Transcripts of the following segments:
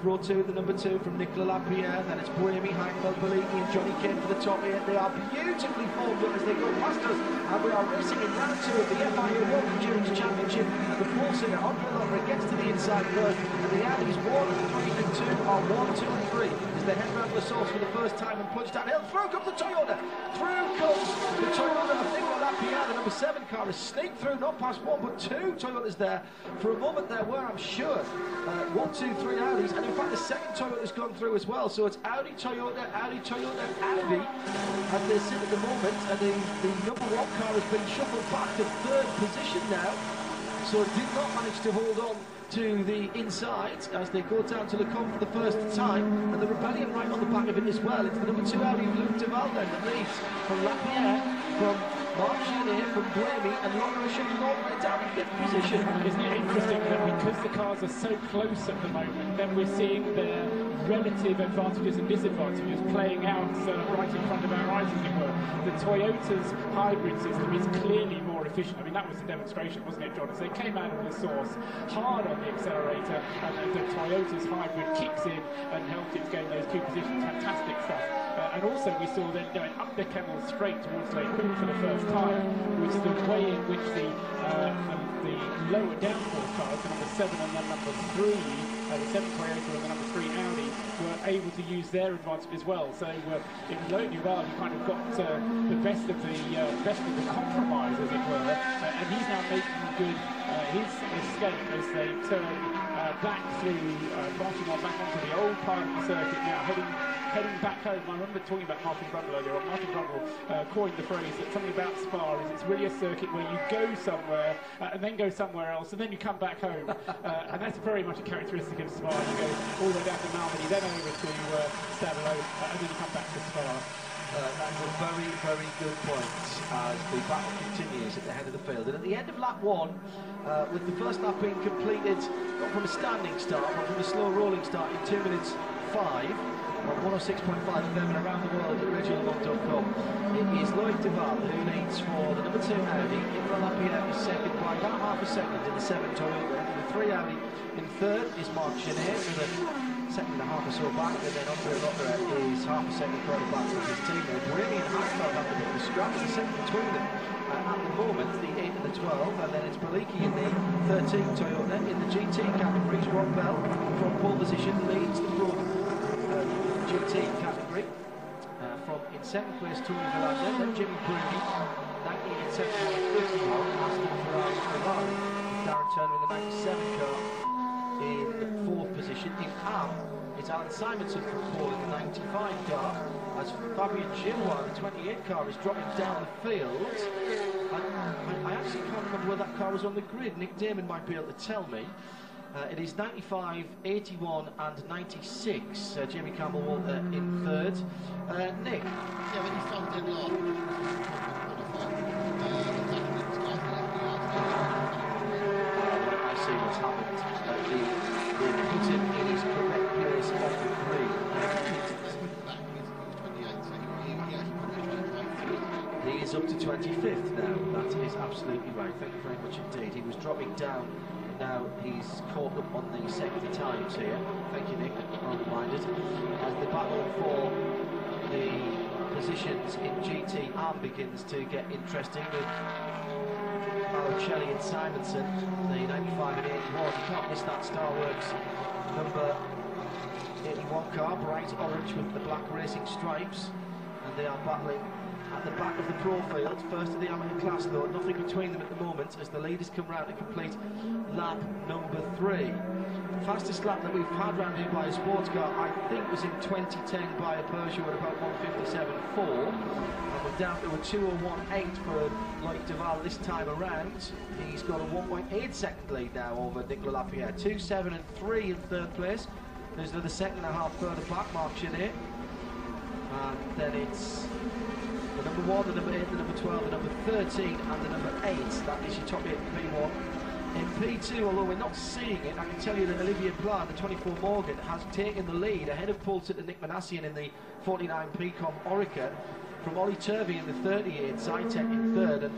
Row 2, the number 2 from Nicolas Lapierre, then it's Boemi, Heinkel, Belini and Johnny Kane for the top here. They are beautifully formed up as they go past us, and we are racing in round 2 of the FIA World Endurance Championship, and the pole sitter Andre Lottery gets to the inside first, and the Audis 1, 3 and 2 are 1, 2 and 3 as they head round the source for the first time and punch downhill. Through comes the Toyota, through comes the Toyota of Nicolas Lapierre. The number 7 car has sneaked through, not past 1 but 2 Toyotas there. For a moment there were, I'm sure, 1, 2, 3 Audis, and in fact the second Toyota's gone through as well, so it's Audi, Toyota, Audi, Toyota, Audi as they sit at the moment, and the number 1 car has been shuffled back to 3rd position now, so it did not manage to hold on to the inside as they go down to Le Combe for the first time, and the rebellion right on the back of it as well. It's the number 2 Audi of Luc Duval then that leads from Lapierre, from Marc Genet, from Boemi, and Lottery shuffling all the way down to 5th position. Isn't it interesting that because the cars are so close at the moment, then we're seeing their relative advantages and disadvantages playing out right in front of our eyes, as it were. The Toyota's hybrid system is clearly more efficient. I mean, that was the demonstration, wasn't it, John? As they came out of the source hard on the accelerator, and then the Toyota's hybrid kicks in and helps it gain those 2 positions. Fantastic stuff. And also we saw them going up the Kemmel straight towards Lake Pool for the first time, which is the way in which the lower downforce cars, the number 7 and the number 3, the 7 Toyota and the number 3 Audi, were able to use their advantage as well. So in Loic Duval, you kind of got the best of the compromise, as it were, and he's now making good his escape as they turn back through, marching on back onto the old part of the circuit now, heading back home. I remember talking about Martin Brundle earlier on. Martin Brundle coined the phrase that something about Spa is it's really a circuit where you go somewhere and then go somewhere else and then you come back home. And that's very much a characteristic of Spa. You go all the way down to Malmedy, then over to Stavelot, and then you come back to Spa. That's a very, very good point as the battle continues at the head of the field. And at the end of lap 1, with the first lap being completed, not from a standing start, but from a slow rolling start in 2 minutes 5, on 106.5 FM and around the world at RegioLeMond.com. It is Loic Duval who leads for the number 2 Audi. Nicolas Lapierre is second by about half a second in the 7 Toyota. And the 3 Audi in 3rd is Marc Genet, with a second and a half or so back, and then Andre Lottery is half a second further back with his teammate. Boemi and Heinkel have a bit of a scrap in the second between them. At the moment, the 8 and the 12, and then it's Belini in the 13 Toyota. In the GT categories, Rob Bell from pole position leads the Pro GT category. From in 2nd place, Tony Villagé, then Jimmy Boemi, 19 and 71 and 51, Aston Ferrari. Darren Turner in the 97 car in 4th position. In AM, it's Alan Simonson from pole in the 95 car, as Fabien Gillois, the 28 car, is dropping down the field. I actually can't remember where that car was on the grid. Nick Damon might be able to tell me. It is 95, 81 and 96. Jamie Campbell-Walter in 3rd. Nick? Yeah, when he started in last, I see what's happened. They put him in his correct place on the grid. He is up to 25th now. That is absolutely right. Thank you very much indeed. He was dropping down. Now he's caught up on the second times here. Thank you, Nick. Well reminded. As the battle for the positions in GT AM begins to get interesting with Marocelli and Simonson, the 95 and 81. You can't miss that Starworks number 81 car, bright orange with the black racing stripes, and they are battling at the back of the pro field. First of the amateur class though, nothing between them at the moment as the leaders come round to complete lap number 3. The fastest lap that we've had round here by a sports car, I think, was in 2010 by a Peugeot at about 1:57.4, and we're down to a 2:01.8 for Loic Duval this time around. He's got a 1.8 second lead now over Nicolas Lapierre. 2:07 and 3 in 3rd place. There's another second and a half further back, Marc Genet. And then it's the number 1, the number 8, the number 12, the number 13 and the number 8. That is your top 8 in P1. In P2, although we're not seeing it, I can tell you that Olivier Plan, the 24 Morgan, has taken the lead ahead of pole sitter Nick Manassian in the 49 Pcom Orica, from Ollie Turvey in the 38, Zytek in 3rd, and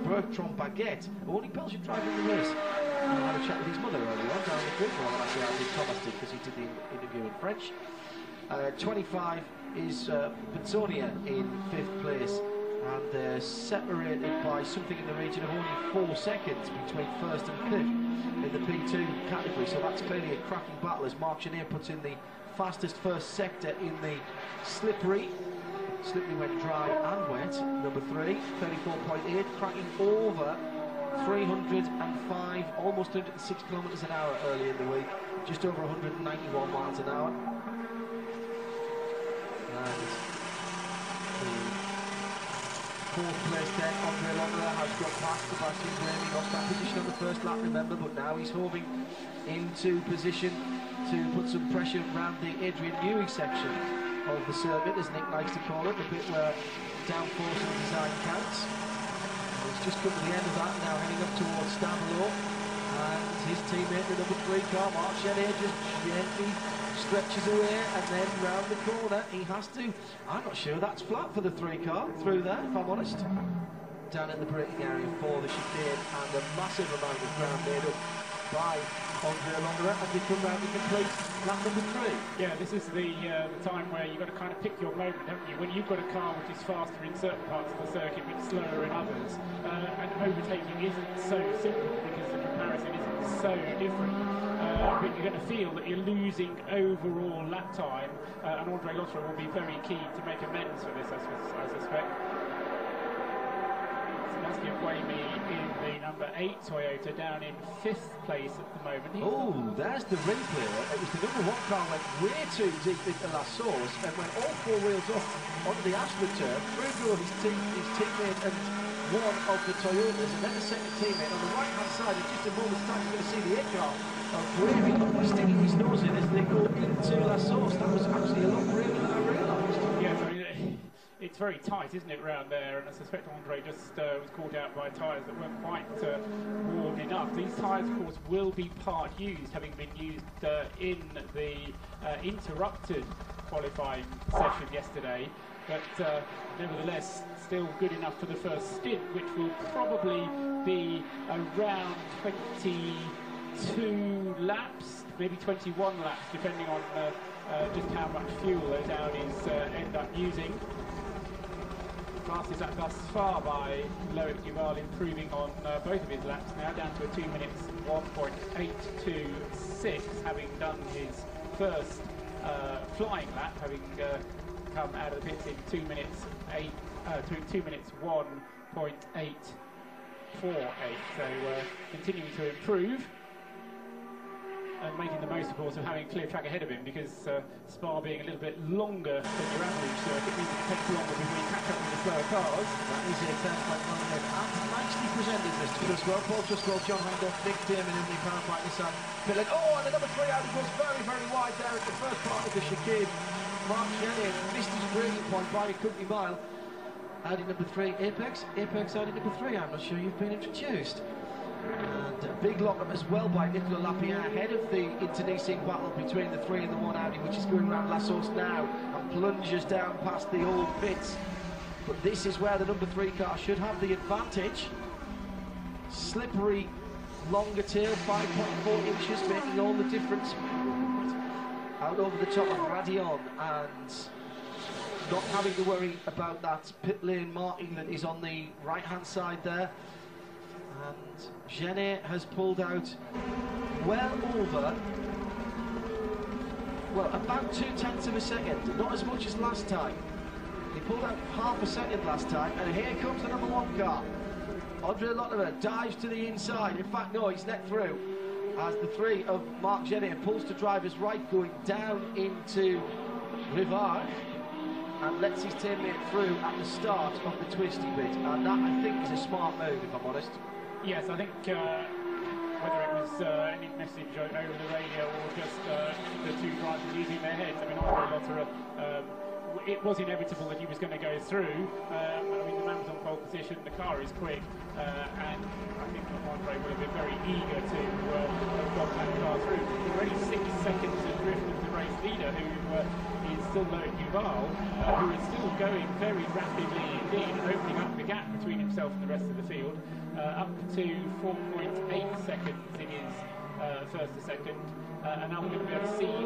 Bertrand Baguette, who only Belgian driver in the race, I had a chat with his mother earlier on down the grid. Well, actually, I did Thomas did because he did the interview in French. 25 is Pensonia in 5th place, and they're separated by something in the region of only 4 seconds between 1st and 5th in the P2 category. So that's clearly a cracking battle as Marc Genet puts in the fastest first sector in the slippery. Slippery went dry and wet. Number 3, 34.8, cracking over 305, almost 106 kilometres an hour early in the week, just over 191 miles an hour. And the 4th place then, Andre Lotterer has got past Sebastian Graham. He lost that position on the first lap, remember, but now he's hovering into position to put some pressure around the Adrian Newey section of the circuit, as Nick likes to call it, the bit where downforce and design counts. He's just come to the end of that, now heading up towards Stavelot, and his teammate, the number 3 car, Marc Genet, just gently stretches away, and then round the corner he has to. I'm not sure that's flat for the 3 car through there, if I'm honest. Down in the braking area for the chicane, and a massive amount of ground made up by Andre Lotterer as we come round to complete lap number 3. Yeah, this is the time where you've got to kind of pick your moment, haven't you? When you've got a car which is faster in certain parts of the circuit but slower in others, and overtaking isn't so simple because the comparison isn't so different. But you're going to feel that you're losing overall lap time, and Andre Lotterer will be very keen to make amends for this, I suspect. Sebastian Buemi in the number 8 Toyota, down in 5th place at the moment. Oh, there's the replay. It was the number 1 car went way too deep into La Source and went all 4 wheels up onto the AstroTurf, through drove his teammate and one of the Toyotas, and then the second teammate on the right hand side. In just a moment's time, you're going to see the 8 car of Buemi sticking his nose in as they go into La Source. That was actually a lot braver than I realised. Yes, I mean, it's very tight, isn't it, round there? And I suspect Andre just was caught out by tyres that weren't quite worn enough. These tyres, of course, will be part used, having been used in the interrupted qualifying session yesterday. But nevertheless, still good enough for the first stint, which will probably be around 22 laps, maybe 21 laps, depending on just how much fuel those Audis end up using. Fastest lap thus far by Loic Duval, improving on both of his laps now, down to a 2 minutes 1.826, having done his first flying lap, having come out of the pits in 2 minutes 1.848. So continuing to improve and making the most, of course, of having a clear track ahead of him, because Spa being a little bit longer than your average circuit means it takes longer before you catch up with the slower cars. That is a fair point, and nicely presented, Mr. Truswell. Paul Truswell, John Hancock, Nick Damon in the car right this side. Oh, and the number 3 Audi goes very, very wide there at the first part of the chicane. Marc Genet missed his braking point by a company mile. Audi number 3, Apex Audi number 3. I'm not sure you've been introduced. And a big lock-up as well by Nicolas Lapierre ahead of the internecine battle between the 3 and the 1 Audi, which is going around La Source now and plunges down past the old pits. But this is where the number 3 car should have the advantage. Slippery, longer tail, 5.4 inches, making all the difference. Out over the top of Radion, and not having to worry about that pit lane marking that is on the right-hand side there. And Genet has pulled out well over, well, about 0.2 of a second, not as much as last time. He pulled out half a second last time, and here comes the number 1 car. Andre Lotterer dives to the inside. In fact, no, he's net through, as the 3 of Marc Genet pulls to driver's right, going down into Rivard, and lets his teammate through at the start of the twisty bit. And that, I think, is a smart move, if I'm honest. Yes, I think whether it was any message over the radio or just the 2 drivers using their heads, I mean, Andre Lotterer, it was inevitable that he was going to go through. I mean, the man was on pole position, the car is quick, and I think Andre would have been very eager to have got that car through. Already 6 seconds adrift of the race leader, who is still Loic Duval, who is still going very rapidly indeed, and opening up the gap between himself and the rest of the field, up to 4.8 seconds in his first to second, and now we're going to be able to see